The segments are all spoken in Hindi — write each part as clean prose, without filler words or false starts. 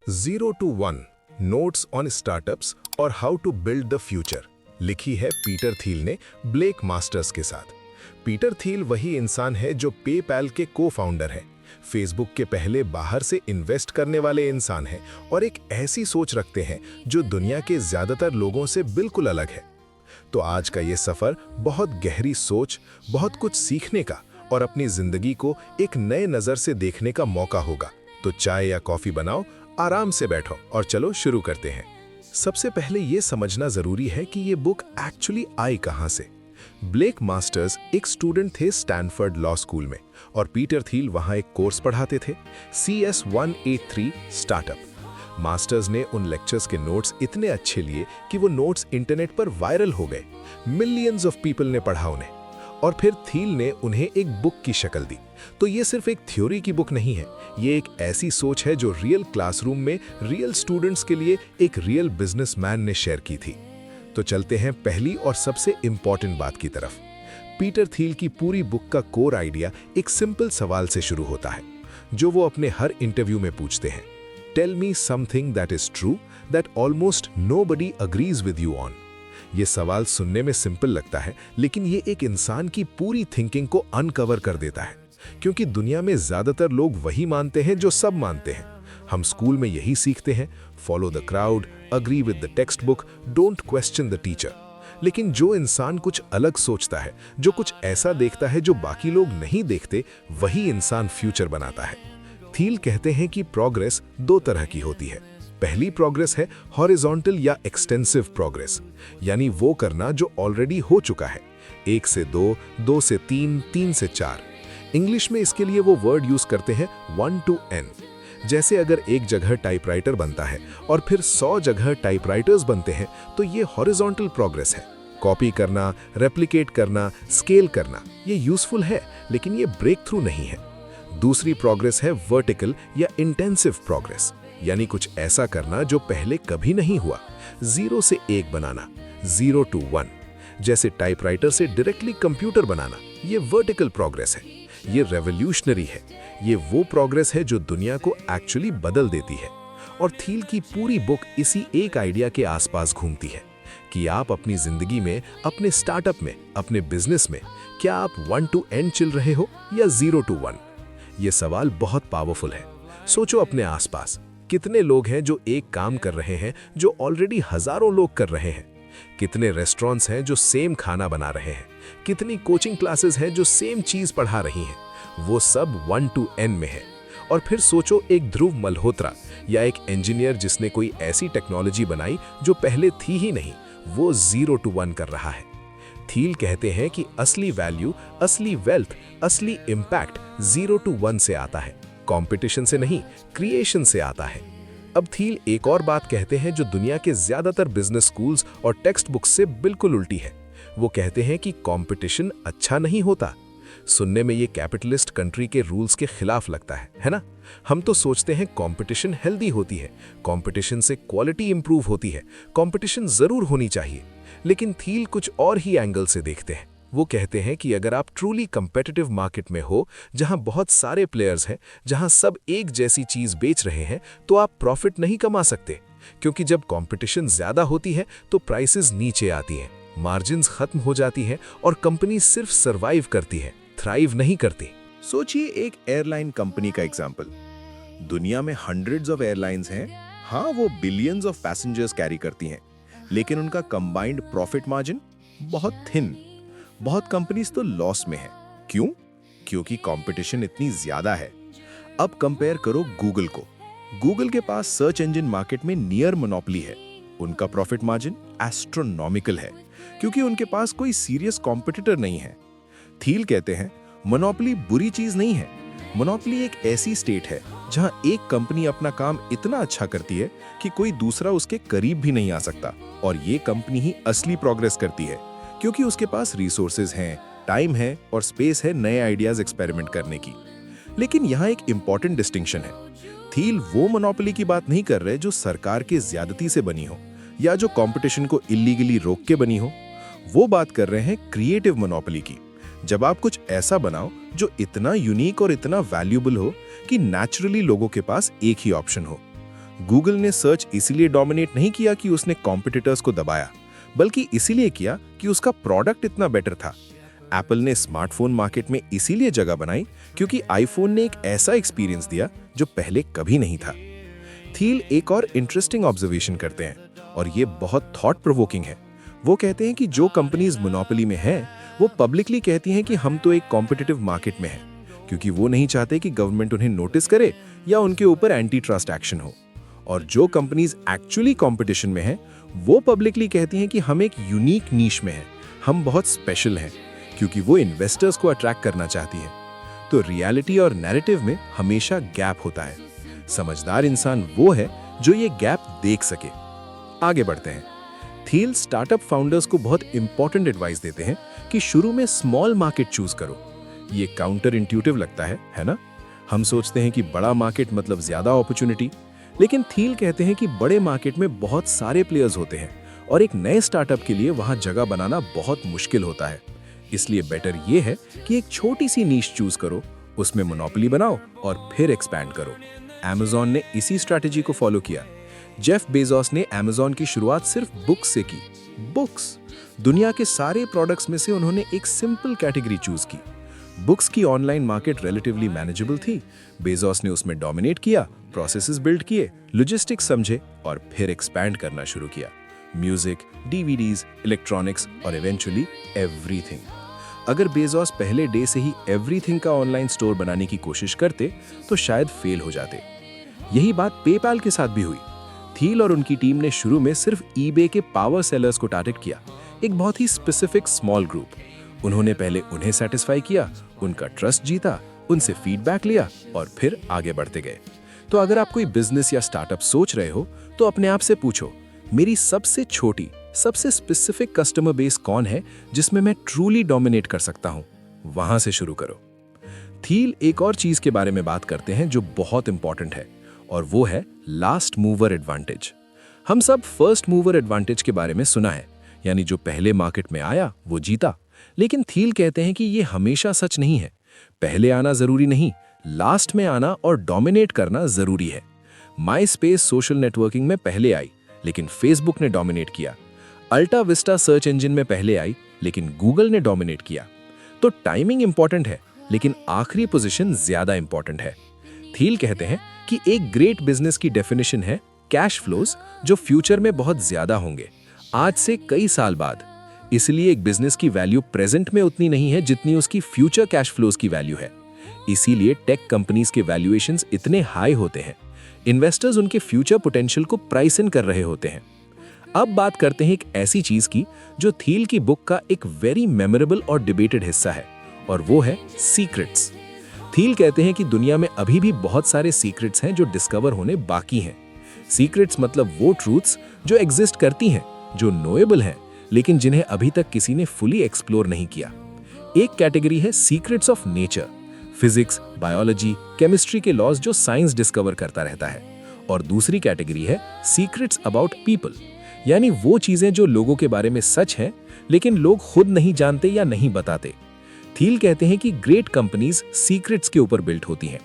0 to 1 नोट्स ऑन स्टार्टअप्स और how to build the future लिखी है पीटर थील ने ब्लेक मास्टर्स के साथ। पीटर थील वही इंसान है जो पेपैल के को-फाउंडर है, फेसबुक के पहले बाहर से इन्वेस्ट करने वाले इंसान हैं और एक ऐसी सोच रखते हैं जो दुनिया के ज्यादातर लोगों से बिल्कुल अलग है। तो आज का ये सफर बहुत गहरी सोच, बहुत कुछ सीखने का और अपनी जिंदगी को एक नए नजर से देखने का मौका होगा। तो चाय या कॉफी बनाओ, आराम से बैठो और चलो शुरू करते हैं। सबसे पहले ये समझना जरूरी है कि ये बुक एक्चुअली आई कहां से। ब्लेक मास्टर्स एक स्टूडेंट थे स्टैनफोर्ड लॉ स्कूल में और पीटर थील वहां एक कोर्स पढ़ाते थे, CS 183 स्टार्टअप। मास्टर्स ने उन लेक्चर्स के नोट्स इतने अच्छे लिए कि वो नोट्स इंटरनेट पर वायरल हो गए। मिलियंस ऑफ पीपल ने पढ़ा उन्हें और फिर थील ने उन्हें एक बुक की शक्ल दी। तो ये सिर्फ एक थ्योरी की बुक नहीं है, ये एक ऐसी सोच है जो रियल क्लासरूम में रियल स्टूडेंट्स के लिए एक रियल बिजनेसमैन ने शेयर की थी। तो चलते हैं पहली और सबसे इंपॉर्टेंट बात की तरफ। पीटर थील की पूरी बुक का कोर आइडिया एक सिंपल सवाल से शुरू होता है जो वो अपने हर इंटरव्यू में पूछते हैं। Tell me something that is true that almost nobody agrees with you on. ये सवाल सुनने में सिंपल लगता है, लेकिन ये एक इंसान की पूरी थिंकिंग को अनकवर कर देता है, क्योंकि दुनिया में ज्यादातर लोग वही मानते हैं जो सब मानते हैं। हम स्कूल में यही सीखते हैं, follow the crowd, agree with the text book, don't question the teacher. लेकिन जो इंसान कुछ अलग सोचता है, जो कुछ ऐसा देखता है जो बाकी लोग नहीं देखते, वही इंसान फ्यूचर बनाता है। थील कहते हैं कि प्रोग्रेस दो तरह की होती है। पहली प्रोग्रेस है हॉरिजॉन्टल या एक्सटेंसिव प्रोग्रेस, यानी वो करना जो ऑलरेडी हो चुका है। 1 से 2, 2 से 3, 3 से 4। इंग्लिश में इसके लिए वो वर्ड यूज करते हैं 1 to n। जैसे अगर एक जगह टाइपराइटर बनता है और फिर 100 जगह टाइपराइटर्स बनते हैं, तो ये हॉरिजॉन्टल प्रोग्रेस है। कॉपी करना, रेप्लिकेट करना, स्केल करना, ये यूजफुल है, लेकिन ये ब्रेक थ्रू नहीं है। दूसरी प्रोग्रेस है वर्टिकल या इंटेंसिव प्रोग्रेस, यानी कुछ ऐसा करना जो पहले कभी नहीं हुआ। 0 से 1 बनाना, 0 to 1। जैसे टाइपराइटर से डायरेक्टली कंप्यूटर बनाना, ये वर्टिकल प्रोग्रेस है, ये रेवोल्यूशनरी है। ये वो प्रोग्रेस है जो दुनिया को एक्चुअली बदल देती है। और थील की पूरी बुक इसी एक आइडिया के आसपास घूमती है कि आप अपनी जिंदगी में, अपने स्टार्टअप में, अपने बिजनेस में, क्या आप 1 to n चल रहे हो या 0 to 1। ये सवाल बहुत पावरफुल है। सोचो अपने आसपास कितने लोग हैं जो एक काम कर रहे हैं जो ऑलरेडी हजारों लोग कर रहे हैं। कितने रेस्टोरेंट्स हैं जो सेम खाना बना रहे हैं। कितनी कोचिंग क्लासेस हैं जो सेम चीज पढ़ा रही हैं। वो सब 1 to n में है। और फिर सोचो एक ध्रुव मल्होत्रा या एक इंजीनियर जिसने कोई ऐसी टेक्नोलॉजी बनाई जो पहले थी ही नहीं, वो 0 to 1 कर रहा है। थील कहते हैं कि असली वैल्यू, असली वेल्थ, असली इम्पैक्ट 0 to 1 से आता है, कंपटीशन से नहीं, क्रिएशन से आता है। अब थील एक और बात कहते हैं जो दुनिया के ज्यादातर बिजनेस स्कूल्स और टेक्स्ट बुक्स से बिल्कुल उल्टी है। वो कहते हैं कि कंपटीशन अच्छा नहीं होता। सुनने में ये कैपिटलिस्ट कंट्री के रूल्स के खिलाफ लगता है ना? हम तो सोचते हैं कंपटीशन हेल्दी होती है, कंपटीशन से क्वालिटी इंप्रूव होती है, कंपटीशन जरूर होनी चाहिए। लेकिन थील कुछ और ही एंगल से देखते हैं। वो कहते हैं कि अगर आप ट्रूली कंपेटिटिव मार्केट में हो, जहां बहुत सारे प्लेयर्स हैं, जहां सब एक जैसी चीज बेच रहे हैं, तो आप प्रॉफिट नहीं कमा सकते, क्योंकि जब कंपटीशन ज्यादा होती है तो प्राइसेस नीचे आती हैं, मार्जिन्स खत्म हो जाती हैं और कंपनी सिर्फ सरवाइव करती है, थ्राइव नहीं करती। सोचिए एक एयरलाइन कंपनी का एग्जाम्पल। दुनिया में हंड्रेड्स ऑफ एयरलाइंस हैं। हाँ, वो बिलियंस ऑफ पैसेंजर्स कैरी करती हैं, लेकिन उनका कंबाइंड प्रॉफिट मार्जिन बहुत थिन। बहुत कंपनीज तो लॉस में है। क्यों? क्योंकि कंपटीशन इतनी ज्यादा है। अब कंपेयर करो गूगल को। गूगल के पास सर्च इंजन मार्केट में नियर मोनोपोली है। उनका प्रॉफिट मार्जिन एस्ट्रोनॉमिकल है, क्योंकि उनके पास कोई सीरियस कॉम्पिटिटर नहीं है। थील कहते हैं मोनोपोली बुरी चीज नहीं है। मोनोपोली एक ऐसी स्टेट है जहां एक कंपनी अपना काम इतना अच्छा करती है कि कोई दूसरा उसके करीब भी नहीं आ सकता, और ये कंपनी ही असली प्रोग्रेस करती है, क्योंकि उसके पास रिसोर्सेज हैं, टाइम है और स्पेस है नए आइडियाज एक्सपेरिमेंट करने की। लेकिन यहाँ एक इंपॉर्टेंट डिस्टिंक्शन है। थील वो मोनोपोली की बात नहीं कर रहे जो सरकार के ज्यादती से बनी हो या जो कंपटीशन को इलीगली रोक के बनी हो। वो बात कर रहे हैं क्रिएटिव मोनोपोली की, जब आप कुछ ऐसा बनाओ जो इतना यूनिक और इतना वैल्यूएबल हो कि नेचुरली लोगों के पास एक ही ऑप्शन हो। गूगल ने सर्च इसीलिए डोमिनेट नहीं किया कि उसने कॉम्पिटिटर्स को दबाया, बल्कि इसीलिए किया कि उसका प्रोडक्ट इतना बेटर था। एप्पल ने स्मार्टफोन मार्केट में इसीलिए जगह बनाई क्योंकि आईफोन ने एक ऐसा एक्सपीरियंस दिया जो पहले कभी नहीं था। थील एक और इंटरेस्टिंग ऑब्जर्वेशन करते हैं और ये बहुत थॉट प्रोवोकिंग है। वो कहते हैं कि जो कंपनीज मोनोपोली में हैं, वो पब्लिकली कहती हैं कि हम तो एक कॉम्पिटिटिव मार्केट में हैं, क्योंकि वो नहीं चाहते कि गवर्नमेंट उन्हें नोटिस करे या उनके ऊपर एंटी ट्रस्ट एक्शन हो। और जो कंपनीज एक्चुअली कंपटीशन में हैं, वो पब्लिकली कहती हैं कि हम एक यूनिक नीश में हैं, हम बहुत स्पेशल हैं, क्योंकि वो इन्वेस्टर्स को अट्रैक्ट करना चाहती हैं। तो रियलिटी और नैरेटिव में हमेशा गैप होता है। समझदार इंसान वो है जो ये गैप देख सके। आगे बढ़ते हैं। थील स्टार्टअप फाउंडर्स को बहुत इंपॉर्टेंट एडवाइस देते हैं कि शुरू में स्मॉल मार्केट चूज करो। ये काउंटर इंट्यूटिव लगता है ना? हम सोचते हैं कि बड़ा मार्केट मतलब ज्यादा अपॉर्चुनिटी, लेकिन थील कहते हैं कि बड़े मार्केट में बहुत सारे प्लेयर्स होते हैं और एक नए स्टार्टअप के लिए वहां जगह बनाना बहुत मुश्किल होता है। इसलिए बेटर ये है कि एक छोटी सी नीश चूज करो, उसमें मोनोपोली बनाओ और फिर एक्सपैंड करो। Amazon ने इसी स्ट्रैटेजी को फॉलो किया। जेफ बेजोस ने Amazon की शुरुआत सिर्फ बुक्स से की। बुक्स, दुनिया के सारे प्रोडक्ट्स में से उन्होंने एक सिंपल कैटेगरी चूज की। बुक्स की ऑनलाइन मार्केट रिलेटिवली मैनेजेबल थी। बेजोस ने उसमें डोमिनेट किया, प्रोसेसेस बिल्ड किए, लॉजिस्टिक्स समझे और फिर एक्सपैंड करना शुरू किया। म्यूजिक, डीवीडीज, इलेक्ट्रॉनिक्स और इवेंचुअली एवरीथिंग। अगर बेजोस पहले डे से ही एवरीथिंग का ऑनलाइन स्टोर बनाने की कोशिश करते तो शायद फेल हो जाते। यही बात पेपैल के साथ भी हुई। थील और उनकी टीम ने शुरू में सिर्फ ईबे के पावर सेलर्स को टारगेट किया, एक बहुत ही स्पेसिफिक स्मॉल ग्रुप। उन्होंने पहले उन्हें सेटिस्फाई किया, उनका ट्रस्ट जीता, उनसे फीडबैक लिया और फिर आगे बढ़ते गए। तो अगर आप कोई बिजनेस या स्टार्टअप सोच रहे हो तो अपने आप से पूछो, मेरी सबसे छोटी, सबसे स्पेसिफिक कस्टमर बेस कौन है जिसमें मैं ट्रूली डोमिनेट कर सकता हूं? वहां से शुरू करो। थील एक और चीज के बारे में बात करते हैं जो बहुत इंपॉर्टेंट है, और वो है लास्ट मूवर एडवांटेज। हम सब फर्स्ट मूवर एडवांटेज के बारे में सुना है, यानी जो पहले मार्केट में आया वो जीता। लेकिन थील कहते हैं कि ये हमेशा सच नहीं है। पहले आना जरूरी नहीं, लास्ट में आना और डोमिनेट करना जरूरी है। माई स्पेस सोशल नेटवर्किंग में पहले आई, लेकिन फेसबुक ने डोमिनेट किया। अल्टा विस्टा सर्च इंजन में पहले आई, लेकिन गूगल ने डोमिनेट किया। तो टाइमिंग इंपॉर्टेंट है, लेकिन आखिरी पोजीशन ज्यादा इंपॉर्टेंट है। थील कहते हैं कि एक ग्रेट बिजनेस की डेफिनेशन है कैश फ्लोज, जो फ्यूचर में बहुत ज्यादा होंगे, आज से कई साल बाद। इसलिए एक बिजनेस की वैल्यू प्रेजेंट में उतनी नहीं है जितनी उसकी फ्यूचर कैश फ्लोज की वैल्यू है। इसीलिए टेक कंपनीज के वैल्यूएशंस इतने हाई होते हैं। इन्वेस्टर्स उनके फ्यूचर पोटेंशियल को प्राइस इन कर रहे होते हैं। अब बात करते हैं एक ऐसी चीज की जो थील की बुक का एक वेरी मेमोरेबल और डिबेटेड हिस्सा है, और वो है सीक्रेट्स। थील कहते हैं कि दुनिया में अभी भी बहुत सारे सीक्रेट्स हैं जो डिस्कवर होने बाकी हैं। सीक्रेट्स मतलब वो ट्रूथ्स जो एग्जिस्ट करती हैं, जो नोएबल हैं, लेकिन जिन्हें अभी तक किसी ने फुली एक्सप्लोर नहीं किया। एक कैटेगरी है secrets of nature, physics, biology, chemistry के लॉज जो साइंस डिस्कवर करता रहता है। और दूसरी कैटेगरी है सीक्रेट्स अबाउट पीपल, यानी वो चीजें जो लोगों के बारे में सच हैं, लेकिन लोग खुद नहीं जानते या नहीं बताते। थील कहते हैं कि ग्रेट कंपनीज सीक्रेट्स के ऊपर बिल्ट होती हैं।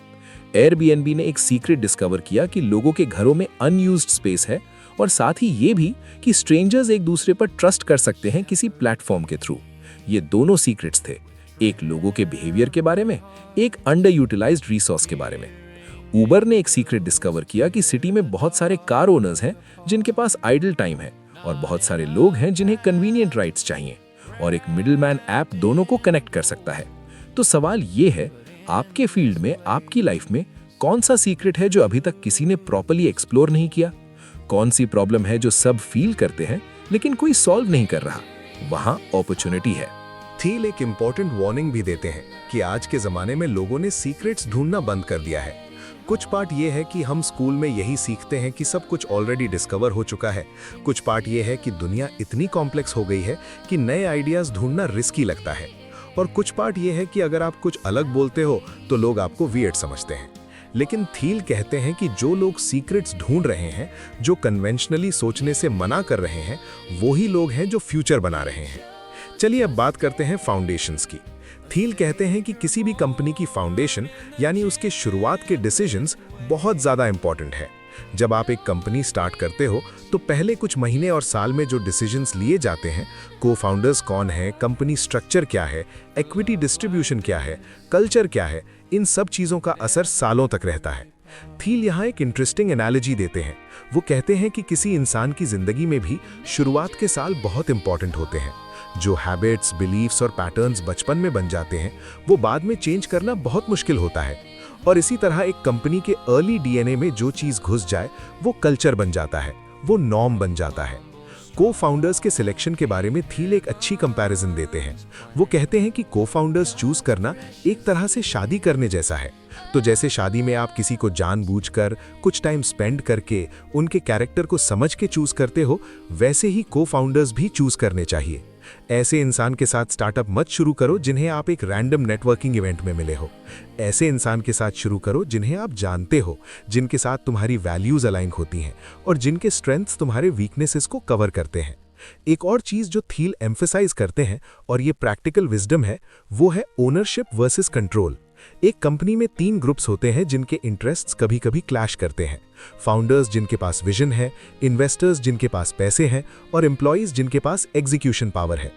एयरबीएनबी ने एक सीक्रेट डिस्कवर किया कि लोगों के घरों में अनयूज्ड स्पेस है, और साथ ही ये भी कि स्ट्रेंजर्स एक दूसरे पर ट्रस्ट कर सकते हैं किसी प्लेटफॉर्म के थ्रू। ये दोनों सीक्रेट्स थे, एक लोगों के बिहेवियर के बारे में, एक अंडर यूटिलाइज्ड रिसोर्स के बारे में। उबर ने एक सीक्रेट डिस्कवर किया कि सिटी में बहुत सारे कार ओनर्स हैं जिनके पास आइडल टाइम है, और बहुत सारे लोग हैं जिन्हें कन्वीनियंट राइड्स चाहिए, और एक मिडिलमैन ऐप दोनों को कनेक्ट कर सकता है। तो सवाल ये है, आपके फील्ड में, आपकी लाइफ में कौन सा सीक्रेट है जो अभी तक किसी ने प्रॉपर्ली एक्सप्लोर नहीं किया? कौन सी प्रॉब्लम है जो सब फील करते हैं लेकिन कोई सॉल्व नहीं कर रहा? वहां अपॉर्चुनिटी है। थील एक इंपॉर्टेंट वार्निंग भी देते हैं कि आज के जमाने में लोगों ने सीक्रेट्स ढूंढना बंद कर दिया है। कुछ पार्ट ये है कि हम स्कूल में यही सीखते हैं कि सब कुछ ऑलरेडी डिस्कवर हो चुका है। कुछ पार्ट ये है कि दुनिया इतनी कॉम्प्लेक्स हो गई है कि नए आइडियाज ढूंढना रिस्की लगता है। और कुछ पार्ट ये है कि अगर आप कुछ अलग बोलते हो तो लोग आपको वियर्ड समझते हैं। लेकिन थील कहते हैं कि जो लोग सीक्रेट्स ढूंढ रहे हैं, जो कन्वेंशनली सोचने से मना कर रहे हैं, वो ही लोग हैं जो फ्यूचर बना रहे हैं। चलिए अब बात करते हैं फाउंडेशंस की। थील कहते हैं कि किसी भी कंपनी की फाउंडेशन यानी उसके शुरुआत के डिसीजंस बहुत ज़्यादा इंपॉर्टेंट है। जब आप एक कंपनी स्टार्ट करते हो तो पहले कुछ महीने और साल में जो डिसीजंस लिए जाते हैं, को फाउंडर्स कौन है, कंपनी स्ट्रक्चर क्या है, इक्विटी डिस्ट्रीब्यूशन क्या है, कल्चर क्या है, इन सब चीज़ों का असर सालों तक रहता है। थील यहाँ एक इंटरेस्टिंग एनालॉजी देते हैं। वो कहते हैं कि किसी इंसान की जिंदगी में भी शुरुआत के साल बहुत इंपॉर्टेंट होते हैं। जो हैबिट्स, बिलीफ्स और पैटर्न्स बचपन में बन जाते हैं वो बाद में चेंज करना बहुत मुश्किल होता है। और इसी तरह एक कंपनी के अर्ली डीएनए में जो चीज़ घुस जाए वो कल्चर बन जाता है, वो नॉर्म बन जाता है। को फाउंडर्स के सिलेक्शन के बारे में थील एक अच्छी कंपैरिजन देते हैं। वो कहते हैं कि को फाउंडर्स चूज करना एक तरह से शादी करने जैसा है। तो जैसे शादी में आप किसी को जानबूझकर कुछ टाइम स्पेंड करके उनके कैरेक्टर को समझ के चूज करते हो, वैसे ही को फाउंडर्स भी चूज करने चाहिए। ऐसे इंसान के साथ स्टार्टअप मत शुरू करो जिन्हें आप एक रैंडम नेटवर्किंग इवेंट में मिले हो। ऐसे इंसान के साथ शुरू करो जिन्हें आप जानते हो, जिनके साथ तुम्हारी वैल्यूज अलाइन होती हैं और जिनके स्ट्रेंथ्स तुम्हारे वीकनेसेस को कवर करते हैं। एक और चीज जो थील एम्फसाइज करते हैं, और ये प्रैक्टिकल विजडम है, वो है ओनरशिप वर्सेस कंट्रोल। एक कंपनी में 3 ग्रुप्स होते हैं जिनके इंटरेस्ट्स कभी कभी क्लैश करते हैं। फाउंडर्स जिनके पास विजन है, इन्वेस्टर्स जिनके पास पैसे हैं और एम्प्लॉयज जिनके पास एग्जीक्यूशन पावर है।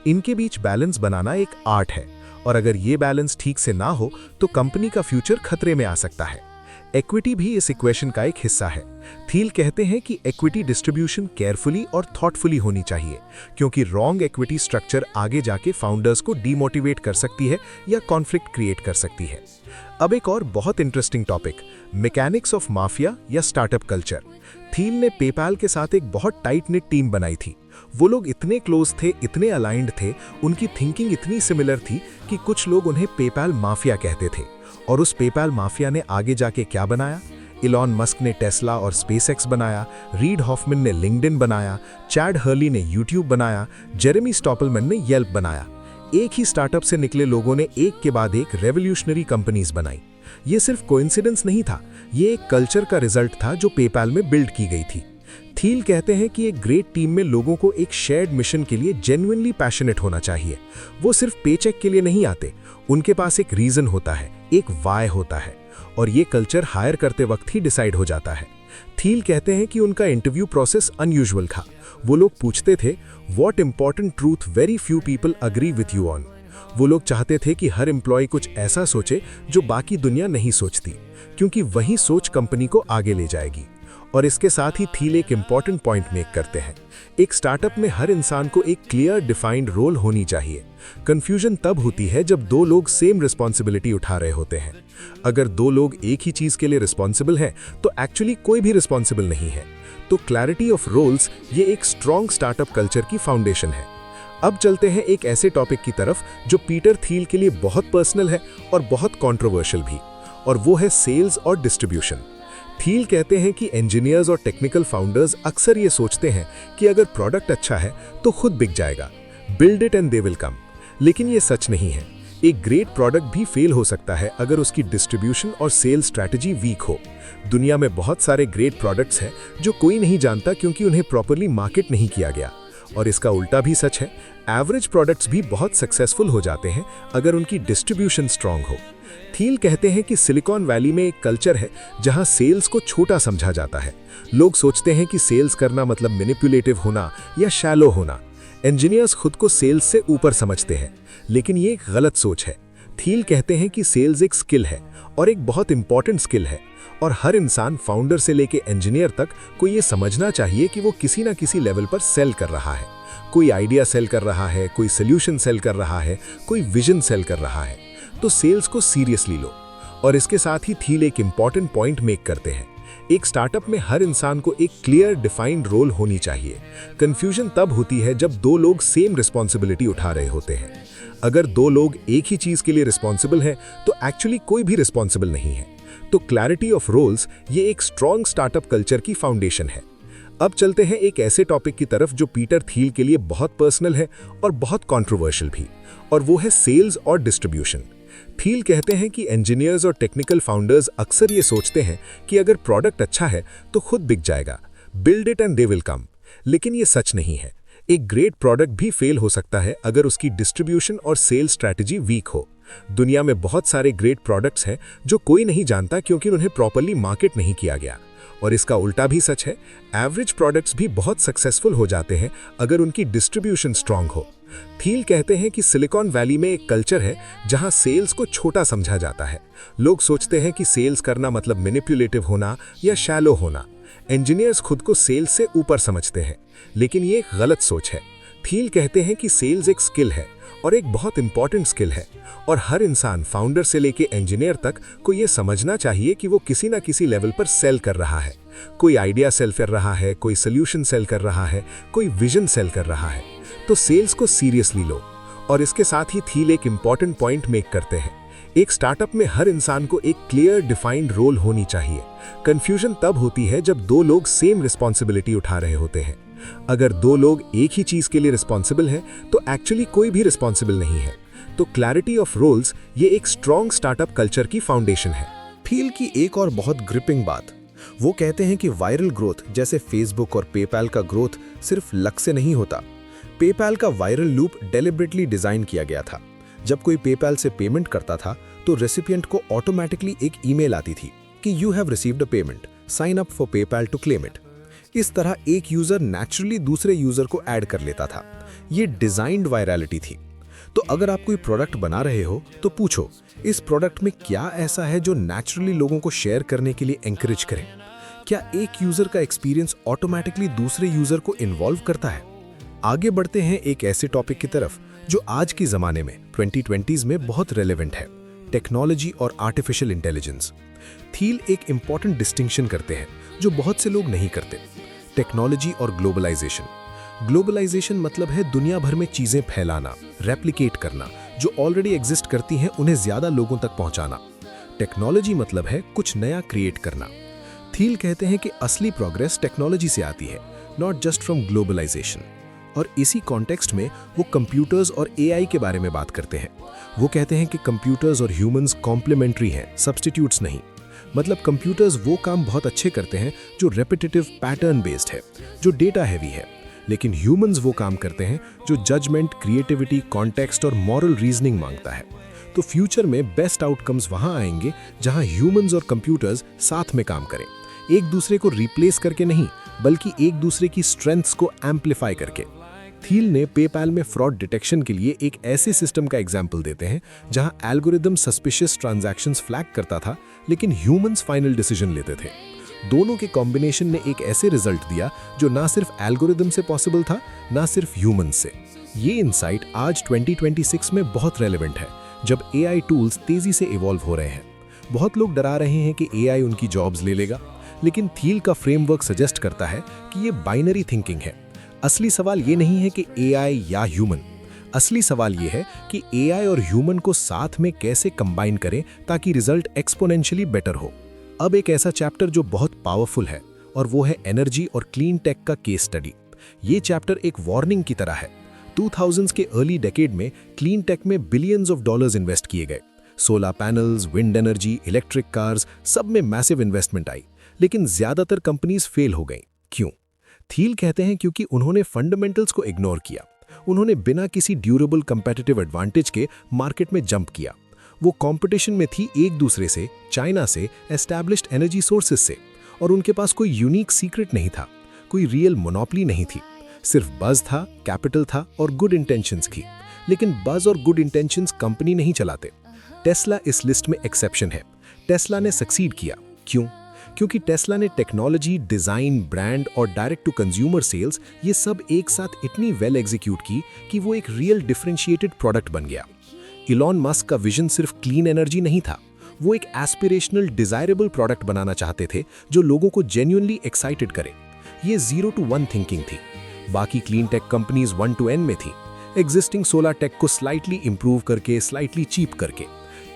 इनके बीच बैलेंस बनाना एक आर्ट है, और अगर ये बैलेंस ठीक से ना हो तो कंपनी का फ्यूचर खतरे में आ सकता है। इक्विटी भी इस इक्वेशन का एक हिस्सा है। थील कहते हैं कि इक्विटी डिस्ट्रीब्यूशन केयरफुली और थॉटफुली होनी चाहिए, क्योंकि रॉन्ग इक्विटी स्ट्रक्चर आगे जाके फाउंडर्स को डीमोटिवेट कर सकती है या कॉन्फ्लिक्ट क्रिएट कर सकती है। अब एक और बहुत interesting topic, mechanics of mafia या स्टार्टअप कल्चर। थील ने पेपैल के साथ एक बहुत टाइट निट टीम बनाई थी। वो लोग इतने क्लोज थे, इतने अलाइंड थे, उनकी थिंकिंग इतनी सिमिलर थी कि कुछ लोग उन्हें पेपैल माफिया कहते थे। और उस पेपैल माफिया ने आगे जाके क्या बनाया? इलॉन मस्क ने टेस्ला और स्पेसएक्स बनाया, रीड हॉफमैन ने लिंक्डइन बनाया, चैड हर्ली ने यूट्यूब बनाया, जेरेमी स्टॉपलमैन ने येल्प बनाया। एक ही स्टार्टअप से निकले लोगों ने एक के बाद एक रेवोल्यूशनरी कंपनीज बनाई। ये सिर्फ कोइंसिडेंस नहीं था, ये एक कल्चर का रिजल्ट था जो पेपैल में बिल्ड की गई थी। थील कहते हैं कि एक ग्रेट टीम में लोगों को एक शेयर्ड मिशन के लिए जेन्युइनली पैशनेट होना चाहिए। वो सिर्फ पेचेक के लिए नहीं आते, उनके पास एक रीजन होता है, एक वाय होता है, और ये कल्चर हायर करते वक्त ही डिसाइड हो जाता है। थील कहते हैं कि उनका इंटरव्यू प्रोसेस अनयूजुअल था। वो लोग पूछते थे, what important truth very few people agree with you on. वो लोग चाहते थे कि हर एम्प्लॉय कुछ ऐसा सोचे जो बाकी दुनिया नहीं सोचती, क्योंकि वही सोच कंपनी को आगे ले जाएगी। और इसके साथ ही थील एक इंपॉर्टेंट पॉइंट मेक करते हैं, एक स्टार्टअप में हर इंसान को एक क्लियर डिफाइंड रोल होनी चाहिए। कंफ्यूजन तब होती है जब 2 लोग सेम रिस्पॉन्सिबिलिटी उठा रहे होते हैं। अगर 2 लोग एक ही चीज के लिए रिस्पॉन्सिबल हैं तो एक्चुअली कोई भी रिस्पॉन्सिबल नहीं है। तो क्लैरिटी ऑफ रोल्स ये एक स्ट्रॉन्ग स्टार्टअप कल्चर की फाउंडेशन है। अब चलते हैं एक ऐसे टॉपिक की तरफ जो पीटर थील के लिए बहुत पर्सनल है और बहुत कंट्रोवर्शियल भी, और वो है सेल्स और डिस्ट्रीब्यूशन। थील कहते हैं कि इंजीनियर्स और टेक्निकल फाउंडर्स अक्सर ये सोचते हैं कि अगर प्रोडक्ट अच्छा है तो खुद बिक जाएगा, build it and they will come. लेकिन ये सच नहीं है। एक ग्रेट प्रोडक्ट भी फेल हो सकता है अगर उसकी डिस्ट्रीब्यूशन और सेल्स स्ट्रैटेजी वीक हो। दुनिया में बहुत सारे ग्रेट प्रोडक्ट्स हैं जो कोई नहीं जानता क्योंकि उन्हें प्रॉपरली मार्केट नहीं किया गया, और इसका उल्टा भी सच है। एवरेज प्रोडक्ट्स भी बहुत सक्सेसफुल हो जाते हैं अगर उनकी डिस्ट्रीब्यूशन स्ट्रांग हो। थील कहते हैं कि सिलिकॉन वैली में एक कल्चर है जहां सेल्स को छोटा समझा जाता है। लोग सोचते हैं कि सेल्स करना मतलब मैनिपुलेटिव होना या शैलो होना। इंजीनियर्स खुद को सेल्स से ऊपर समझते हैं, लेकिन ये एक गलत सोच है। थील कहते हैं कि सेल्स एक स्किल है और एक बहुत इंपॉर्टेंट स्किल है, और हर इंसान फाउंडर से लेके इंजीनियर तक को ये समझना चाहिए कि वो किसी ना किसी लेवल पर सेल कर रहा है। कोई आइडिया सेल कर रहा है, कोई सोल्यूशन सेल कर रहा है, कोई विजन सेल कर रहा है। तो सेल्स को सीरियसली लो। और इसके साथ ही थील एक इंपॉर्टेंट पॉइंट मेक करते हैं, एक स्टार्टअप में हर इंसान को एक क्लियर डिफाइंड रोल होनी चाहिए। कंफ्यूजन तब होती है जब 2 लोग सेम रिस्पॉन्सिबिलिटी उठा रहे होते हैं। अगर 2 लोग एक ही चीज के लिए रिस्पॉन्सिबल हैं तो एक्चुअली कोई भी रिस्पॉन्सिबल नहीं है। तो क्लैरिटी ऑफ रोल्स ये एक स्ट्रॉन्ग स्टार्टअप कल्चर की फाउंडेशन है। अब चलते हैं एक ऐसे टॉपिक की तरफ जो पीटर थील के लिए बहुत पर्सनल है और बहुत कंट्रोवर्शियल भी, और वो है सेल्स और डिस्ट्रीब्यूशन। थील कहते हैं कि इंजीनियर्स और टेक्निकल फाउंडर्स अक्सर ये सोचते हैं कि अगर प्रोडक्ट अच्छा है तो खुद बिक जाएगा, build it and they will come. लेकिन ये सच नहीं है। एक ग्रेट प्रोडक्ट भी फेल हो सकता है अगर उसकी डिस्ट्रीब्यूशन और सेल्स स्ट्रैटेजी वीक हो। दुनिया में बहुत सारे ग्रेट प्रोडक्ट्स हैं जो कोई नहीं जानता क्योंकि उन्हें प्रॉपर्ली मार्केट नहीं किया गया, और इसका उल्टा भी सच है, एवरेज प्रोडक्ट्स भी बहुत सक्सेसफुल हो जाते हैं अगर उनकी डिस्ट्रीब्यूशन स्ट्रांग हो। थील कहते हैं कि सिलिकॉन वैली में एक कल्चर है जहां सेल्स को छोटा समझा जाता है। लोग सोचते हैं कि सेल्स करना मतलब मैनिपुलेटिव होना या शैलो होना। इंजीनियर्स खुद को सेल्स से ऊपर समझते हैं, लेकिन ये एक गलत सोच है। थील कहते हैं कि सेल्स एक स्किल है और एक बहुत इंपॉर्टेंट स्किल है, और हर इंसान फाउंडर से लेके इंजीनियर तक को ये समझना चाहिए कि वो किसी ना किसी लेवल पर सेल कर रहा है। कोई आइडिया सेल कर रहा है, कोई सोल्यूशन सेल कर रहा है, कोई विजन सेल कर रहा है। तो सेल्स को सीरियसली लो। और इसके साथ ही थील एक इंपॉर्टेंट पॉइंट मेक करते हैं, एक स्टार्टअप में हर इंसान को एक क्लियर डिफाइंड रोल होनी चाहिए। कंफ्यूजन तब होती है जब दो लोग सेम रिस्पॉन्सिबिलिटी उठा रहे होते हैं। अगर दो लोग एक ही चीज के लिए रिस्पॉन्सिबल हैं तो एक्चुअली कोई भी रिस्पॉन्सिबल नहीं है। तो क्लैरिटी ऑफ रोल्स ये एक स्ट्रॉन्ग स्टार्टअप कल्चर की फाउंडेशन है। थील की एक और बहुत ग्रिपिंग बात, वो कहते हैं कि वायरल ग्रोथ जैसे फेसबुक और पेपैल का ग्रोथ सिर्फ लक से नहीं होता। पेपैल का वायरल लूप डेलिबरेटली डिजाइन किया गया था। जब कोई पेपैल से पेमेंट करता था तो रेसिपिएंट को ऑटोमेटिकली एक ईमेल आती थी कि you have received a payment, sign up for PayPal to claim it. इस तरह एक यूजर नेचुरली दूसरे यूजर को ऐड कर लेता था। ये डिजाइन्ड वायरलिटी थी। तो अगर आप कोई प्रोडक्ट बना रहे हो तो पूछो, इस प्रोडक्ट में क्या ऐसा है जो नेचुरली लोगों को शेयर करने के लिए एंकरेज करे? क्या एक यूजर का एक्सपीरियंस ऑटोमेटिकली दूसरे यूजर को इन्वॉल्व करता है? आगे बढ़ते हैं एक ऐसे टॉपिक की तरफ जो आज के जमाने में 2020s में बहुत रेलेवेंट है, टेक्नोलॉजी और आर्टिफिशियल इंटेलिजेंस। थील एक इंपॉर्टेंट डिस्टिंक्शन करते हैं जो बहुत से लोग नहीं करते, टेक्नोलॉजी और ग्लोबलाइजेशन। ग्लोबलाइजेशन मतलब है दुनिया भर में चीजें फैलाना, रेप्लिकेट करना, जो ऑलरेडी एग्जिस्ट करती हैं उन्हें ज्यादा लोगों तक पहुंचाना। टेक्नोलॉजी मतलब है कुछ नया क्रिएट करना। थील कहते हैं कि असली प्रोग्रेस टेक्नोलॉजी से आती है, नॉट जस्ट फ्रॉम ग्लोबलाइजेशन। और इसी कॉन्टेक्स्ट में वो कंप्यूटर्स और एआई के बारे में बात करते हैं। वो कहते हैं कि कंप्यूटर्स और ह्यूमंस कॉम्प्लीमेंट्री हैं, सब्स्टिट्यूट्स नहीं। मतलब कंप्यूटर्स वो काम बहुत अच्छे करते हैं जो रेपिटेटिव पैटर्न बेस्ड है, जो डेटा हैवी है, लेकिन ह्यूमंस वो काम करते हैं जो जजमेंट, क्रिएटिविटी, कॉन्टेक्स्ट और मॉरल रीजनिंग मांगता है। तो फ्यूचर में बेस्ट आउटकम्स वहां आएंगे जहां ह्यूमंस और कंप्यूटर्स साथ में काम करें, एक दूसरे को रिप्लेस करके नहीं, बल्कि एक दूसरे की स्ट्रेंथ्स को एम्पलीफाई करके। थील ने पेपैल में फ्रॉड डिटेक्शन के लिए एक ऐसे सिस्टम का एग्जाम्पल देते हैं जहां एल्गोरिदम सस्पिशियस ट्रांजैक्शंस फ्लैग करता था, लेकिन ह्यूमंस फाइनल डिसीजन लेते थे। दोनों के कॉम्बिनेशन ने एक ऐसे रिजल्ट दिया जो ना सिर्फ एल्गोरिदम से पॉसिबल था, ना सिर्फ ह्यूमंस से। ये इंसाइट आज 2026 में बहुत रेलेवेंट है, जब एआई टूल्स तेजी से इवॉल्व हो रहे हैं। बहुत लोग डरा रहे हैं कि एआई उनकी जॉब्स ले लेगा, लेकिन थील का फ्रेमवर्क सजेस्ट करता है कि ये बाइनरी थिंकिंग है। असली सवाल ये नहीं है कि एआई या ह्यूमन, असली सवाल ये है कि एआई और ह्यूमन को साथ में कैसे कंबाइन करें ताकि रिजल्ट एक्सपोनेंशियली बेटर हो। अब एक ऐसा चैप्टर जो बहुत पावरफुल है, और वो है एनर्जी और क्लीन टेक का केस स्टडी। ये चैप्टर एक वार्निंग की तरह है। 2000s के अर्ली डेकेड में क्लीन टेक में बिलियंस ऑफ डॉलर्स इन्वेस्ट किए गए। Solar panels, wind energy, electric cars, सब में मैसिव इन्वेस्टमेंट आई, लेकिन ज्यादातर कंपनीज फेल हो गईं। क्यों? थील कहते हैं क्योंकि उन्होंने फंडामेंटल्स को इग्नोर किया। उन्होंने बिना किसी ड्यूरेबल कंपेटिटिव एडवांटेज के मार्केट में जंप किया। वो कंपटीशन में थी एक दूसरे से, चाइना से, एस्टैब्लिश्ड एनर्जी सोर्सेज से, और उनके पास कोई यूनिक सीक्रेट नहीं था, कोई रियल मोनोपोली नहीं थी। सिर्फ बज था, कैपिटल था और गुड इंटेंशंस थी। लेकिन बज और गुड इंटेंशंस कंपनी नहीं चलाते। टेस्ला इस लिस्ट में एक्सेप्शन है। टेस्ला ने सक्सीड किया। क्यों? क्योंकि टेस्ला ने टेक्नोलॉजी, डिजाइन, ब्रांड और डायरेक्ट टू कंज्यूमर सेल्स ये सब एक साथ इतनी वेल एग्जीक्यूट की कि वो एक रियल डिफरेंशिएटेड प्रोडक्ट बन गया। इलॉन मस्क का विजन सिर्फ क्लीन एनर्जी नहीं था, वो एक एस्पिरेशनल, डिजायरेबल प्रोडक्ट बनाना चाहते थे जो लोगों को जेन्युइनली एक्साइटेड करे। ये 0 to 1 थिंकिंग थी। बाकी clean tech companies 1 to N में थी, एग्जिस्टिंग सोलर टेक को स्लाइटली इंप्रूव करके, स्लाइटली चीप करके।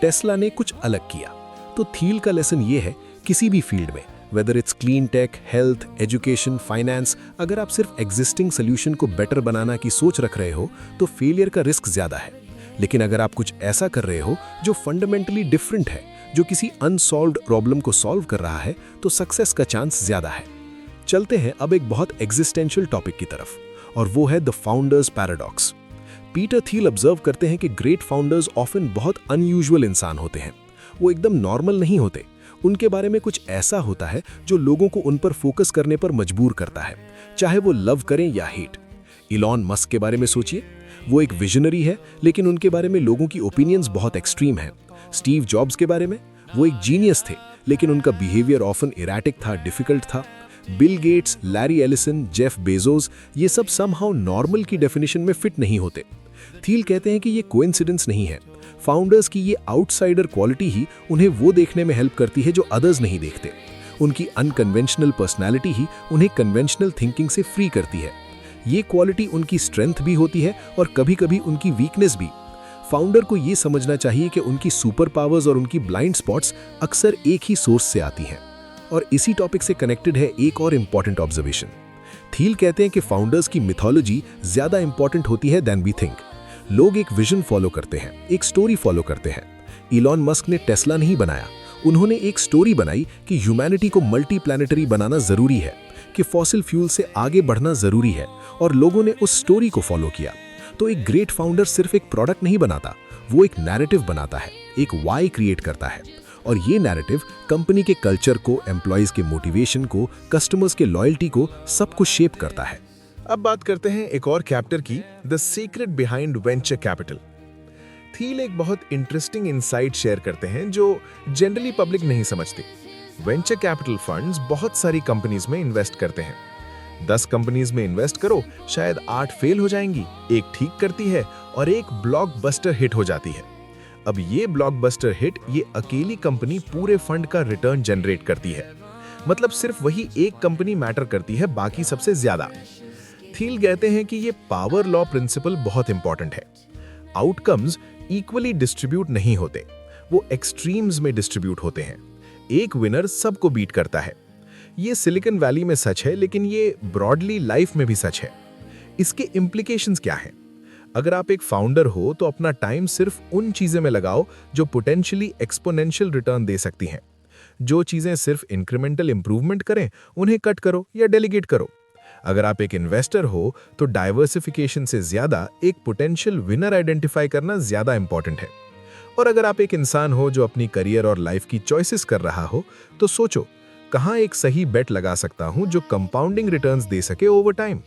टेस्ला ने कुछ अलग किया। तो थील का लेसन ये है, किसी भी फील्ड में, whether it's clean tech, health, education, finance, अगर आप सिर्फ एग्जिस्टिंग सोल्यूशन को बेटर बनाना की सोच रख रहे हो तो फेलियर का रिस्क ज्यादा है। लेकिन अगर आप कुछ ऐसा कर रहे हो जो फंडामेंटली डिफरेंट है, जो किसी अनसॉल्व्ड प्रॉब्लम को सॉल्व कर रहा है, तो सक्सेस का चांस ज्यादा है। चलते हैं अब एक बहुत एग्जिस्टेंशियल टॉपिक की तरफ, और वो है the founders paradox. Peter Thiel observe करते हैं कि ग्रेट फाउंडर्स ऑफन बहुत अनयूजुअल इंसान होते हैं। वो एकदम नॉर्मल नहीं होते, उनके बारे में कुछ ऐसा होता है जो लोगों को उन पर फोकस करने पर मजबूर करता है, चाहे वो लव करें या हेट। इलॉन मस्क के बारे में सोचिए, वो एक विजनरी है, लेकिन उनके बारे में लोगों की ओपिनियंस बहुत एक्सट्रीम हैं। स्टीव जॉब्स के बारे में, वो एक जीनियस थे, लेकिन उनका बिहेवियर ऑफन इरैटिक था, डिफिकल्ट था। Bill Gates, Larry Ellison, Jeff Bezos, ये सब समहाउ नॉर्मल की डेफिनेशन में फिट नहीं होते। थील कहते हैं कि ये कोइंसिडेंस नहीं है। फाउंडर्स की ये आउटसाइडर क्वालिटी ही उन्हें वो देखने में हेल्प करती है जो अदर्स नहीं देखते। उनकी अनकन्वेंशनल पर्सनैलिटी ही उन्हें कन्वेंशनल थिंकिंग से फ्री करती है। ये क्वालिटी उनकी स्ट्रेंथ भी होती है और कभी-कभी उनकी वीकनेस भी। फाउंडर को ये समझना चाहिए कि उनकी सुपर पावर्स और उनकी ब्लाइंड स्पॉट्स अक्सर एक ही सोर्स से आती हैं। और इसी टॉपिक से कनेक्टेड है एक और इम्पॉर्टेंट ऑब्जर्वेशन। थील कहते हैं कि फाउंडर्स की मिथोलॉजी ज्यादा इंपॉर्टेंट होती है देन वी थिंक। लोग एक विजन फॉलो करते हैं, एक स्टोरी फॉलो करते हैं। इलॉन मस्क ने टेस्ला नहीं बनाया, उन्होंने एक स्टोरी बनाई कि ह्यूमैनिटी को मल्टी प्लैनेटरी बनाना जरूरी है, कि फॉसिल फ्यूल से आगे बढ़ना जरूरी है, और लोगों ने उस स्टोरी को फॉलो किया। तो एक ग्रेट फाउंडर सिर्फ एक प्रोडक्ट नहीं बनाता, वो एक नैरेटिव बनाता है, एक वाई क्रिएट करता है। और ये नैरेटिव कंपनी के कल्चर को, एम्प्लॉयज के मोटिवेशन को, कस्टमर्स के लॉयल्टी को, सब कुछ शेप करता है। अब बात करते हैं एक और कैप्टर की, the secret behind venture capital. Thiel एक बहुत इंटरेस्टिंग इनसाइट शेयर करते हैं जो जनरली पब्लिक नहीं समझती। वेंचर कैपिटल फंड्स बहुत सारी कंपनीज में इन्वेस्ट करते हैं। 10 कंपनीज में इन्वेस्ट करो, शायद 8 फेल हो जाएंगी, एक ठीक करती है और एक ब्लॉकबस्टर हिट हो जाती है। अब ये ब्लॉकबस्टर हिट, ये अकेली कंपनी पूरे फंड का रिटर्न जनरेट करती है। मतलब सिर्फ वही एक कंपनी मैटर करती है बाकी सबसे ज्यादा। थील कहते हैं कि ये पावर लॉ प्रिंसिपल बहुत इंपॉर्टेंट है। आउटकम्स इक्वली डिस्ट्रीब्यूट नहीं होते, वो एक्सट्रीम्स में डिस्ट्रीब्यूट होते हैं। एक विनर सबको बीट करता है। ये सिलिकॉन वैली में सच है, लेकिन ये ब्रॉडली लाइफ में भी सच है। इसके इम्प्लीकेशंस क्या हैं? अगर आप एक फाउंडर हो तो अपना टाइम सिर्फ उन चीजें में लगाओ जो पोटेंशियली एक्सपोनेंशियल रिटर्न दे सकती हैं। जो चीजें सिर्फ इंक्रीमेंटल इंप्रूवमेंट करें, उन्हें कट करो या डेलीगेट करो। अगर आप एक इन्वेस्टर हो तो डाइवर्सिफिकेशन से ज्यादा एक पोटेंशियल विनर आइडेंटिफाई करना ज्यादा इंपॉर्टेंट है। और अगर आप एक इंसान हो जो अपनी करियर और लाइफ की चॉइसेस कर रहा हो, तो सोचो कहां एक सही बेट लगा सकता हूं जो कंपाउंडिंग रिटर्न्स दे सके ओवर टाइम।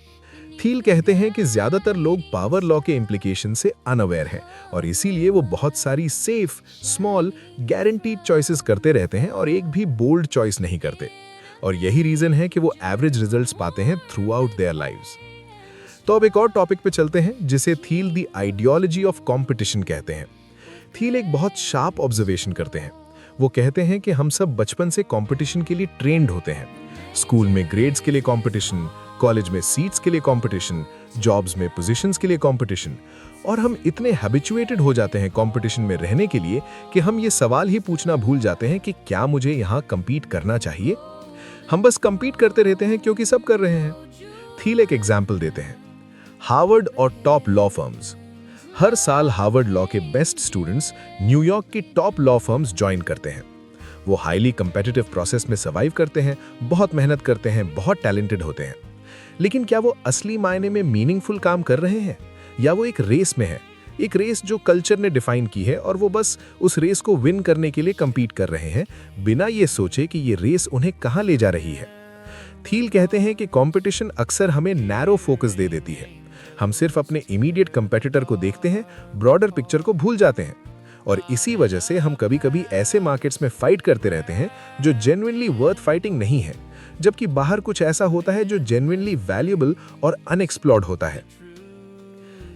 थील कहते हैं कि ज्यादातर लोग पावर लॉ के इम्प्लीकेशन से अनअवेयर हैं और इसीलिए वो बहुत सारी सेफ, स्मॉल, गारंटीड चॉइसेस करते रहते हैं और एक भी बोल्ड चॉइस नहीं करते। और यही रीजन है कि वो एवरेज रिजल्ट्स पाते हैं थ्रू आउट देयर लाइव्स। तो अब एक और टॉपिक पे चलते हैं जिसे Thiel the ideology of competition कहते हैं। थील एक बहुत शार्प ऑब्जर्वेशन करते हैं। वो कहते हैं कि हम सब बचपन से कंपटीशन के लिए ट्रेंड होते हैं। स्कूल में ग्रेड्स के लिए कंपटीशन, कॉलेज में सीट्स के लिए कंपटीशन, जॉब्स में पोजीशंस के लिए कंपटीशन, और हम इतने हैबिचुएटेड हो जाते हैं कंपटीशन में रहने के लिए कि हम ये सवाल ही पूछना भूल जाते हैं कि क्या मुझे यहाँ compete करना चाहिए। हम बस compete करते रहते हैं क्योंकि सब कर रहे हैं। थील एक एग्जाम्पल देते हैं, हार्वर्ड और टॉप लॉ फर्म्स। हर साल हार्वर्ड लॉ के बेस्ट स्टूडेंट्स न्यूयॉर्क की टॉप लॉ फर्म्स ज्वाइन करते हैं। वो हाईली कंपेटिटिव प्रोसेस में सर्वाइव करते हैं, बहुत मेहनत करते हैं, बहुत टैलेंटेड होते हैं। लेकिन क्या वो असली मायने में मीनिंगफुल काम कर रहे हैं, या वो एक रेस में है, एक रेस जो कल्चर ने डिफाइन की है और वो बस उस रेस को विन करने के लिए compete कर रहे हैं, बिना ये सोचे कि ये रेस उन्हें कहां ले जा रही है। थील कहते हैं कि कंपटीशन अक्सर हमें नैरो फोकस दे देती है। हम सिर्फ अपने इमीडिएट कंपेटिटर को देखते हैं, ब्रॉडर पिक्चर को भूल जाते हैं, और इसी वजह से हम कभी-कभी ऐसे मार्केट्स में फाइट करते रहते हैं जो जेन्युइनली वर्थ फाइटिंग नहीं है, जबकि बाहर कुछ ऐसा होता है जो जेन्युइनली वैल्यूएबल और अनएक्सप्लोर्ड होता है।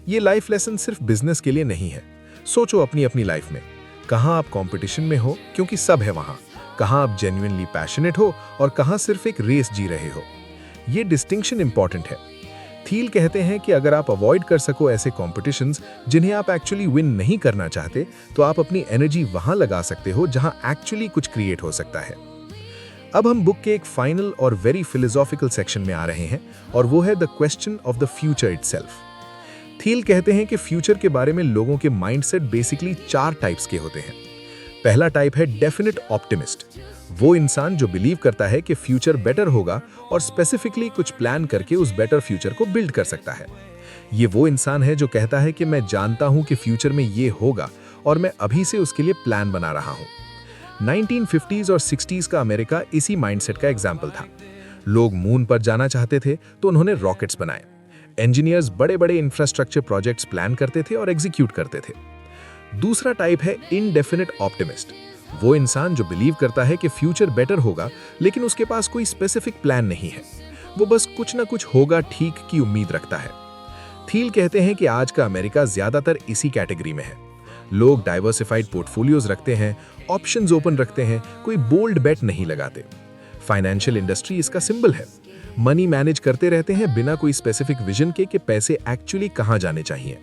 ये लाइफ लेसन सिर्फ बिजनेस के लिए नहीं है। सोचो अपनी अपनी लाइफ में, कहां आप कंपटीशन में हो क्योंकि सब है वहां, कहां आप जेन्युइनली पैशनेट हो और कहां सिर्फ एक रेस जी रहे हो। ये डिस्टिंक्शन इंपॉर्टेंट है। थील कहते हैं कि अगर आप अवॉइड कर सको ऐसे कॉम्पिटिशन्स जिन्हें आप एक्चुअली विन नहीं करना चाहते, तो आप अपनी एनर्जी वहां लगा सकते हो जहां एक्चुअली कुछ क्रिएट हो सकता है। अब हम बुक के एक फाइनल और वेरी फिलोसॉफिकल सेक्शन में आ रहे हैं, और वो है the question of the future itself. Thiel कहते हैं कि फ्यूचर के बारे में लोगों के माइंडसेट बेसिकली 4 टाइप्स के होते हैं। पहला टाइप है डेफिनेट ऑप्टिमिस्ट। वो इंसान जो बिलीव करता है कि फ्यूचर बेटर होगा और स्पेसिफिकली कुछ प्लान करके उस बेटर फ्यूचर को बिल्ड कर सकता है। ये वो इंसान है जो कहता है कि मैं जानता हूं कि फ्यूचर में ये होगा और मैं अभी से उसके लिए प्लान बना रहा हूं। 1950s और 60s का अमेरिका इसी माइंडसेट का एग्जाम्पल था। लोग मून पर जाना चाहते थे तो उन्होंने रॉकेट्स बनाए। इंजीनियर्स बड़े-बड़े इंफ्रास्ट्रक्चर प्रोजेक्ट्स प्लान करते थे और एग्जीक्यूट करते थे। दूसरा टाइप है इनडेफिनिट ऑप्टिमिस्ट। वो इंसान जो बिलीव करता है कि फ्यूचर बेटर होगा, लेकिन उसके पास कोई स्पेसिफिक प्लान नहीं है। वो बस कुछ ना कुछ होगा ठीक की उम्मीद रखता है। थील कहते हैं कि आज का अमेरिका ज्यादातर इसी कैटेगरी में है। लोग डाइवर्सिफाइड पोर्टफोलियोज रखते हैं, ऑप्शंस ओपन रखते हैं, कोई बोल्ड बेट नहीं लगाते। फाइनेंशियल इंडस्ट्री इसका सिंबल है। मनी मैनेज करते रहते हैं बिना कोई स्पेसिफिक विजन के कि पैसे एक्चुअली कहां जाने चाहिए।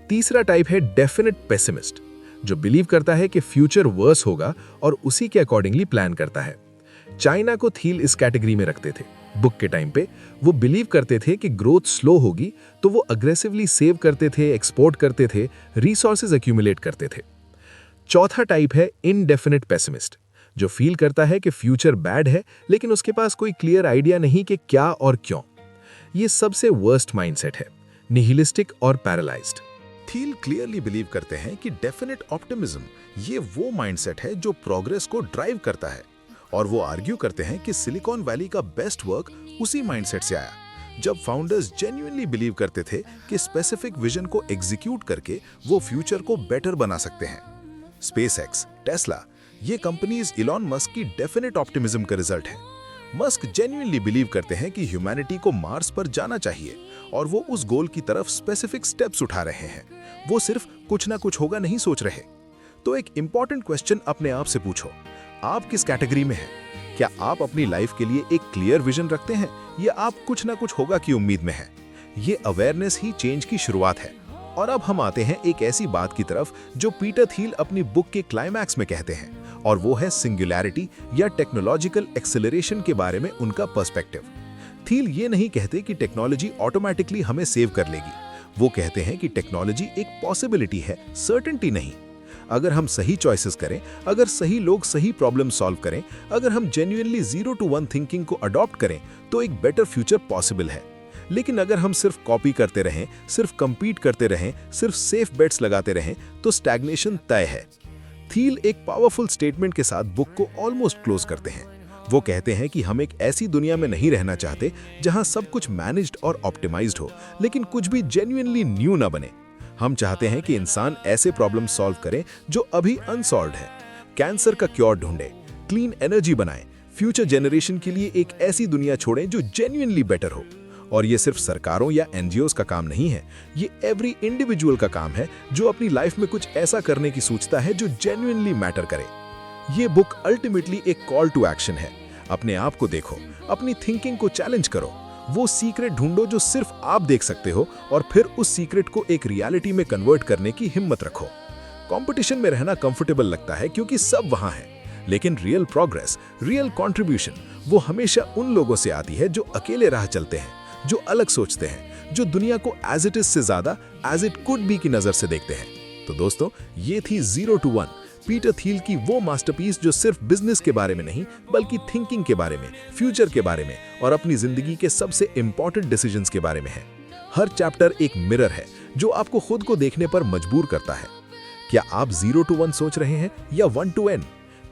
तीसरा टाइप है डेफिनेट पेसिमिस्ट, जो बिलीव करता है कि फ्यूचर वर्स होगा और उसी के अकॉर्डिंगली प्लान करता है। चाइना को थील इस कैटेगरी में रखते थे। बुक के टाइम पे वो बिलीव करते थे कि ग्रोथ स्लो होगी, तो वो अग्रेसिवली सेव करते थे, एक्सपोर्ट करते थे, रिसोर्सेज एक्यूमुलेट करते थे। चौथा टाइप है इनडेफिनिट पेसिमिस्ट, जो फील करता है कि फ्यूचर बैड है, लेकिन उसके पास कोई क्लियर आइडिया नहीं कि क्या और क्यों। ये सबसे वर्स्ट माइंडसेट है, निहिलिस्टिक और पैरालाइज्ड। थील क्लियरली बिलीव करते हैं कि डेफिनेट ऑप्टिमिज्म ये वो माइंडसेट है जो प्रोग्रेस को ड्राइव करता है, और वो आर्ग्यू करते हैं कि सिलिकॉन वैली का बेस्ट वर्क उसी माइंडसेट से आया, जब फाउंडर्स जेन्युइनली बिलीव करते थे कि स्पेसिफिक विजन को एग्जीक्यूट करके वो फ्यूचर को बेटर बना सकते हैं। स्पेसएक्स, टेस्ला, ये कंपनीज इलॉन मस्क की डेफिनेट ऑप्टिमिज्म का रिजल्ट है। मस्क जेन्युइनली बिलीव करते हैं कि ह्यूमैनिटी को मार्स पर जाना चाहिए, और वो उस गोल की तरफ स्पेसिफिक स्टेप्स उठा रहे हैं। वो सिर्फ कुछ ना कुछ होगा नहीं सोच रहे। तो एक इंपॉर्टेंट क्वेश्चन अपने आप से पूछो, आप किस कैटेगरी में हैं? क्या आप अपनी लाइफ के लिए एक क्लियर विजन रखते हैं, या आप कुछ ना कुछ होगा की उम्मीद में हैं? ये अवेयरनेस ही चेंज की शुरुआत है। और अब हम आते हैं एक ऐसी बात की तरफ जो पीटर थील अपनी बुक के क्लाइमैक्स में कहते हैं, और वो है सिंगुलैरिटी या टेक्नोलॉजिकल एक्सेलरेशन के बारे में उनका पर्सपेक्टिव। थील ये नहीं कहते कि टेक्नोलॉजी ऑटोमेटिकली हमें सेव कर लेगी। वो कहते हैं कि टेक्नोलॉजी एक पॉसिबिलिटी है, सर्टेनिटी नहीं। अगर हम सही चॉइसेस करें, अगर सही लोग सही प्रॉब्लम सॉल्व करें, अगर हम जेन्युइनली 0 to 1 थिंकिंग को अडॉप्ट करें, तो एक बेटर फ्यूचर पॉसिबल है। लेकिन अगर हम सिर्फ कॉपी करते रहें, सिर्फ कंपीट करते रहें, सिर्फ सेफ बेट्स लगाते रहें, तो स्टैग्नेशन तय है। थील एक पावरफुल स्टेटमेंट के साथ बुक को ऑलमोस्ट क्लोज करते हैं। वो कहते हैं कि हम एक ऐसी दुनिया में नहीं रहना चाहते जहां सब कुछ मैनेज्ड और ऑप्टिमाइज्ड हो, लेकिन कुछ भी जेन्युइनली न्यू ना बने। हम चाहते हैं कि इंसान ऐसे प्रॉब्लम सॉल्व करें जो अभी अनसॉल्व्ड है, कैंसर का क्योर ढूंढे, क्लीन एनर्जी बनाएं, फ्यूचर जनरेशन के लिए एक ऐसी दुनिया छोड़ें जो जेन्युइनली बेटर हो। और ये सिर्फ सरकारों या एनजीओज का काम नहीं है, ये एवरी इंडिविजुअल का काम है जो अपनी लाइफ में कुछ ऐसा करने की सोचता है जो जेन्युइनली मैटर करे। ये बुक अल्टीमेटली एक कॉल टू एक्शन है। अपने आप को देखो, अपनी थिंकिंग को चैलेंज करो, वो सीक्रेट ढूंढो जो सिर्फ आप देख सकते हो, और फिर उस सीक्रेट को एक रियलिटी में कन्वर्ट करने की हिम्मत रखो। कंपटीशन में रहना कंफर्टेबल लगता है क्योंकि सब वहां है, लेकिन रियल प्रोग्रेस, रियल कंट्रीब्यूशन वो हमेशा उन लोगों से आती है जो अकेले राह चलते हैं, जो अलग सोचते हैं, जो दुनिया को एज इट इज से ज्यादा एज इट कुड बी की नजर से देखते हैं। तो दोस्तों, ये थी 0 to 1 पीटर थील की वो मास्टरपीस जो सिर्फ बिजनेस के बारे में नहीं, बल्कि थिंकिंग के बारे में, फ्यूचर के बारे में और अपनी जिंदगी के सबसे इंपॉर्टेंट डिसीजंस के बारे में है। हर चैप्टर एक मिरर है जो आपको खुद को देखने पर मजबूर करता है। क्या आप 0 to 1 सोच रहे हैं या 1 to n?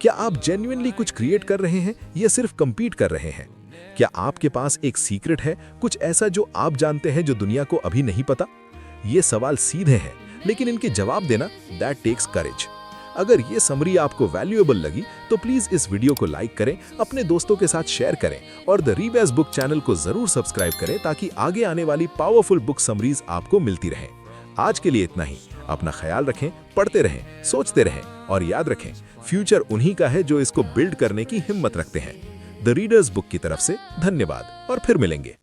क्या आप जेन्युइनली कुछ क्रिएट कर रहे हैं या सिर्फ कंपीट कर रहे हैं? क्या आपके पास एक सीक्रेट है, कुछ ऐसा जो आप जानते हैं जो दुनिया को अभी नहीं पता? ये सवाल सीधे हैं, लेकिन इनके जवाब देना दैट टेक्स करेज। अगर ये समरी आपको वैल्यूएबल लगी तो प्लीज इस वीडियो को लाइक करें, अपने दोस्तों के साथ शेयर करें और द रीबैस बुक चैनल को जरूर सब्सक्राइब करें ताकि आगे आने वाली पावरफुल बुक समरीज आपको मिलती रहें। आज के लिए इतना ही। अपना ख्याल रखें, पढ़ते रहें, सोचते रहें और याद रखें, फ्यूचर उन्हीं का है जो इसको बिल्ड करने की हिम्मत रखते हैं। द रीडर्स बुक की तरफ से धन्यवाद और फिर मिलेंगे।